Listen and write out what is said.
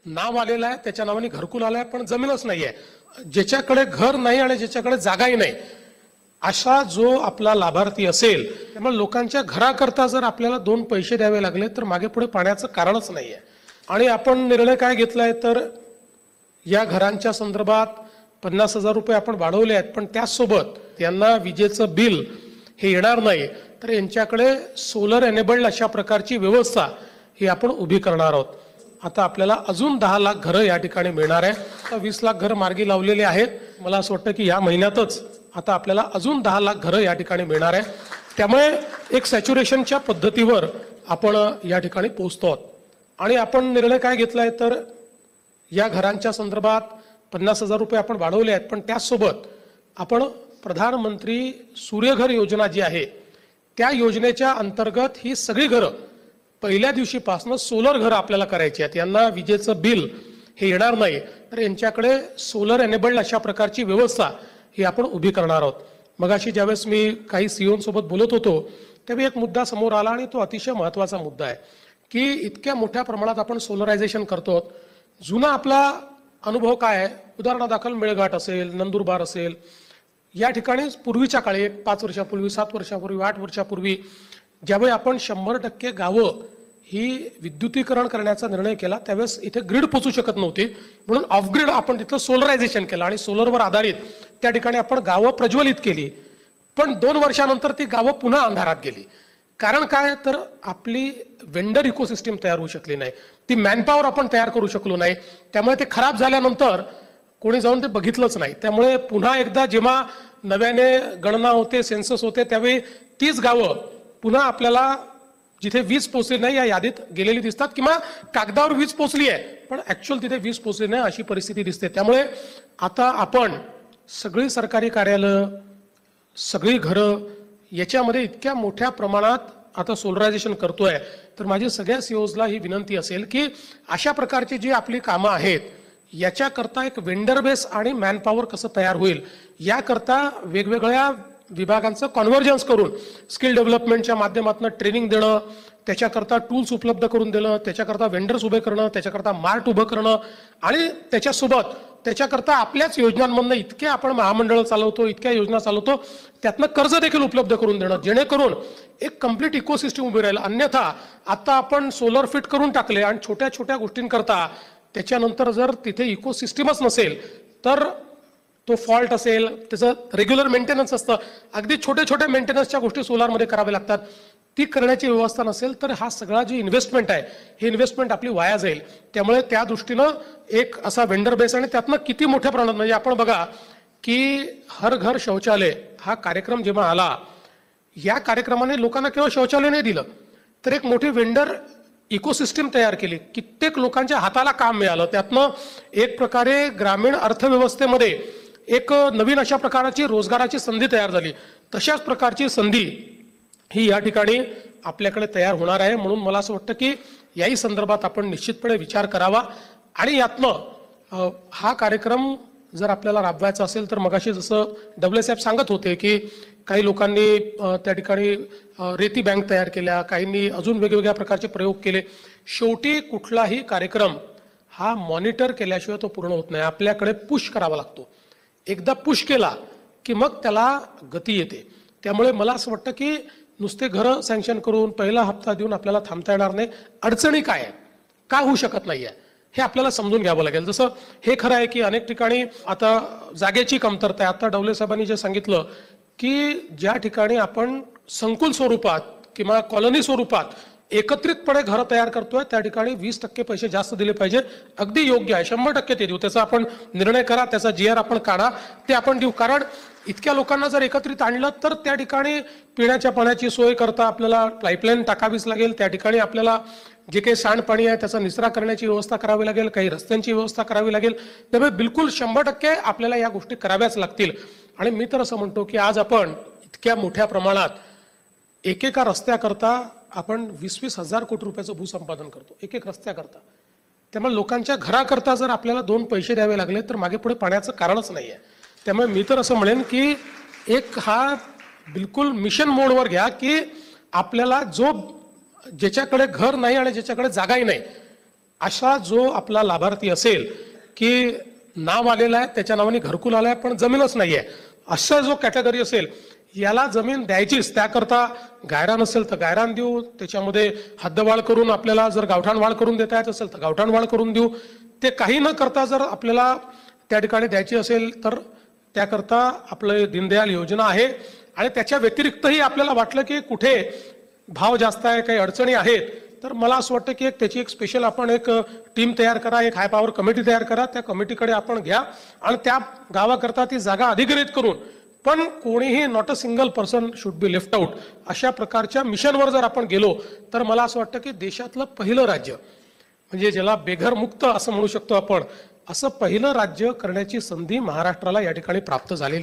नाव आलेलं आहे, त्याच्या नावाने घरकुल आलं आहे, पण जमीनच नाही आहे. ज्याच्याकडे घर नाही आणि ज्याच्याकडे जागाही नाही असा जो आपला लाभार्थी असेल, त्यामुळे लोकांच्या घराकरता जर आपल्याला 2 पैसे द्यावे लागले तर मागे पुढे पाण्याचं कारणच नाही आहे. आणि आपण निर्णय काय घेतलाय तर या घरांच्या संदर्भात 50,000 रुपये आपण वाढवले आहेत, पण त्याचसोबत यांना विजेचं बिल हे येणार नाही, तर यांच्याकडे सोलर एनेबल्ड अशा प्रकारची व्यवस्था ही आपण उभी करणार आहोत. आता आपल्याला अजून 10 लाख घरं या ठिकाणी मिळणार आहे. आता 20 लाख घरं मार्गी लावलेले आहेत. मला असं वाटतं की या महिन्यातच आता आपल्याला अजून 10 लाख घरं या ठिकाणी मिळणार आहे. त्यामुळे एक सॅच्युरेशनच्या पद्धतीवर आपण या ठिकाणी पोहोचतो आहोत. आणि आपण निर्णय काय घेतलाय तर या घरांच्या संदर्भात 50,000 रुपये आपण वाढवले आहेत, पण त्याचसोबत आपण प्रधानमंत्री सूर्यघर योजना जी आहे त्या योजनेच्या अंतर्गत ही सगळी घरं पहिल्या दिवशीपासून सोलर घरं आपल्याला करायची आहेत. यांना विजेचं बिल हे येणार नाही, तर यांच्याकडे सोलर एनेबल्ड अशा प्रकारची व्यवस्था ही आपण उभी करणार आहोत. मगाशी ज्यावेळेस मी काही सीओंसोबत बोलत होतो त्यावेळी एक मुद्दा समोर आला आणि तो अतिशय महत्त्वाचा मुद्दा आहे की इतक्या मोठ्या प्रमाणात आपण सोलरायझेशन करतो. जुना आपला अनुभव काय आहे, उदाहरणादाखल मेळघाट असेल, नंदुरबार असेल, या ठिकाणी पूर्वीच्या काळी 5 वर्षापूर्वी, 7 वर्षापूर्वी, 8 वर्षापूर्वी ज्यावेळी आपण 100% गावं ही विद्युतीकरण करण्याचा निर्णय केला त्यावेळेस इथे ग्रीड पोचू शकत नव्हती, म्हणून ऑफ ग्रीड आपण तिथलं सोलरायझेशन केलं आणि सोलरवर आधारित त्या ठिकाणी आपण गावं प्रज्वलित केली. पण 2 वर्षानंतर ती गावं पुन्हा अंधारात गेली. कारण काय तर आपली वेंडर इकोसिस्टीम तयार होऊ शकली नाही, ती मॅनपॉवर आपण तयार करू शकलो नाही. त्यामुळे ते खराब झाल्यानंतर कोणी जाऊन ते बघितलंच नाही. त्यामुळे पुन्हा एकदा जेव्हा नव्याने गणना होते, सेन्सस होते, त्यावेळी तीच गावं पुन्हा आपल्याला जिथे वीज पोचली नाही या यादीत गेलेली दिसतात, किंवा कागदावर वीज पोचली आहे पण ऍक्च्युअल तिथे वीज पोचली नाही अशी परिस्थिती दिसते. त्यामुळे आता आपण सगळी सरकारी कार्यालय, सगळी घरं याच्यामध्ये इतक्या मोठ्या प्रमाणात आता सोलरायझेशन करतोय. तर माझी सगळ्या सीओजला ही विनंती असेल की अशा प्रकारची जी आपली कामं आहेत याच्याकरता एक वेंडर बेस आणि मॅनपॉवर कसं तयार होईल याकरता वेगवेगळ्या विभागांचं कॉन्व्हर्जन्स करून स्किल डेव्हलपमेंटच्या माध्यमातून ट्रेनिंग देणं, त्याच्याकरता टूल्स उपलब्ध करून देणं, त्याच्याकरता वेंडर्स उभे करणं, त्याच्याकरता मार्ट उभं करणं आणि त्याच्यासोबत त्याच्याकरता आपल्याच योजनांमधनं इतके आपण महामंडळं चालवतो, इतक्या योजना चालवतो, त्यातनं कर्ज देखील उपलब्ध करून देणं, जेणेकरून एक कंप्लीट इकोसिस्टीम उभी राहील. अन्यथा आता आपण सोलर फिट करून टाकले आणि छोट्या छोट्या गोष्टींकरता त्याच्यानंतर जर तिथे इकोसिस्टीमच नसेल तर तो फॉल्ट असेल, त्याचं रेग्युलर मेंटेनन्स असतं, अगदी छोट्या छोट्या मेंटेनन्सच्या गोष्टी सोलारमध्ये कराव्या लागतात, ती करण्याची व्यवस्था नसेल तर हा सगळा जी इन्व्हेस्टमेंट आहे ही इन्व्हेस्टमेंट आपली वाया जाईल. त्यामुळे त्या दृष्टीनं एक असा वेंडर बेस आणि त्यातनं किती मोठ्या प्रमाणात, म्हणजे आपण बघा की हर घर शौचालय हा कार्यक्रम जेव्हा आला, या कार्यक्रमाने लोकांना केवळ शौचालय नाही दिलं तर एक मोठी वेंडर इकोसिस्टीम तयार केली, कित्येक लोकांच्या हाताला काम मिळालं, त्यातनं एक प्रकारे ग्रामीण अर्थव्यवस्थेमध्ये एक नवीन अशा प्रकारची रोजगाराची संधी तयार झाली. तशाच प्रकारची संधी ही या ठिकाणी आपल्याकडे तयार होणार आहे. म्हणून मला असं वाटतं की याही संदर्भात आपण निश्चितपणे विचार करावा आणि यातनं हा कार्यक्रम जर आपल्याला राबवायचा असेल तर मगाशी जसं डबले साहेब सांगत होते की काही लोकांनी त्या ठिकाणी रेती बँक तयार केल्या, काहींनी अजून वेगवेगळ्या प्रकारचे प्रयोग केले. शेवटी कुठलाही कार्यक्रम हा मॉनिटर केल्याशिवाय तो पूर्ण होत नाही, आपल्याकडे पुश करावा लागतो. एकदा पुश केला की मग त्याला गती येते. त्यामुळे मला असं वाटतं की नुसते घरं सँक्शन करून पहिला हप्ता देऊन आपल्याला थांबता येणार नाही. अडचणी काय आहे, का होऊ शकत नाही आहे हे आपल्याला समजून घ्यावं लागेल. जसं हे खरं आहे की अनेक ठिकाणी आता जागेची कमतरता आहे. आता डवले साहेबांनी जे सांगितलं की ज्या ठिकाणी आपण संकुल स्वरूपात किंवा कॉलनी स्वरूपात एकत्रितपणे घरं तयार करतोय त्या ठिकाणी 20% पैसे जास्त दिले पाहिजे. अगदी योग्य आहे, 100% ते देऊ. त्याचा आपण निर्णय करा, त्याचा GR आपण काढा, ते आपण देऊ. कारण इतक्या लोकांना जर एकत्रित आणलं तर त्या ठिकाणी पिण्याच्या पाण्याची सोय करता आपल्याला पाईपलाईन टाकावीच लागेल, त्या ठिकाणी आपल्याला जे काही सांडपाणी आहे त्याचा निचरा करण्याची व्यवस्था करावी लागेल, काही रस्त्यांची व्यवस्था करावी लागेल. त्यामुळे बिलकुल 100% आपल्याला या गोष्टी कराव्याच लागतील. आणि मी तर असं म्हणतो की आज आपण इतक्या मोठ्या प्रमाणात एकेका रस्त्याकरता आपण 20-20 हजार कोटी रुपयाचं भूसंपादन करतो, एक रस्त्याकरता. त्यामुळे लोकांच्या घराकरता जर आपल्याला 2 पैसे द्यावे लागले तर मागे पुढे पाण्याचं कारणच नाही आहे. त्यामुळे मी तर असं म्हणेन की एक हा बिलकुल मिशन मोडवर घ्या की आपल्याला ज्याच्याकडे घर नाही आणि ज्याच्याकडे जागाही नाही अशा जो आपला लाभार्थी असेल की नाव आलेलं आहे, त्याच्या नावाने घरकुल आलं आहे पण जमीनच नाहीये, अशा जो कॅटेगरी असेल याला जमीन द्यायचीच. त्याकरता गायरान असेल तर गायरान देऊ, त्याच्यामध्ये हद्दवाढ करून आपल्याला जर गावठाण वाढ करून देता येत असेल तर गावठाण वाढ करून देऊ. ते काही न करता जर आपल्याला त्या ठिकाणी द्यायची असेल तर त्याकरता आपलं दीनदयाल योजना आहे. आणि त्याच्या व्यतिरिक्तही आपल्याला वाटलं की कुठे भाव जास्त आहे, काही अडचणी आहेत, तर मला असं वाटतं की त्याची एक स्पेशल आपण एक टीम तयार करा, एक हाय पॉवर कमिटी तयार करा, त्या कमिटीकडे आपण घ्या आणि त्या गावाकरता ती जागा अधिग्रहित करून, पण कोणीही not a single person should be left out, अशा प्रकारच्या मिशनवर जर आपण गेलो तर मला असं वाटतं की देशातलं पहिलं राज्य म्हणजे ज्याला बेघर मुक्त असं म्हणू शकतो आपण, असं पहिलं राज्य करण्याची संधी महाराष्ट्राला या ठिकाणी प्राप्त झालेली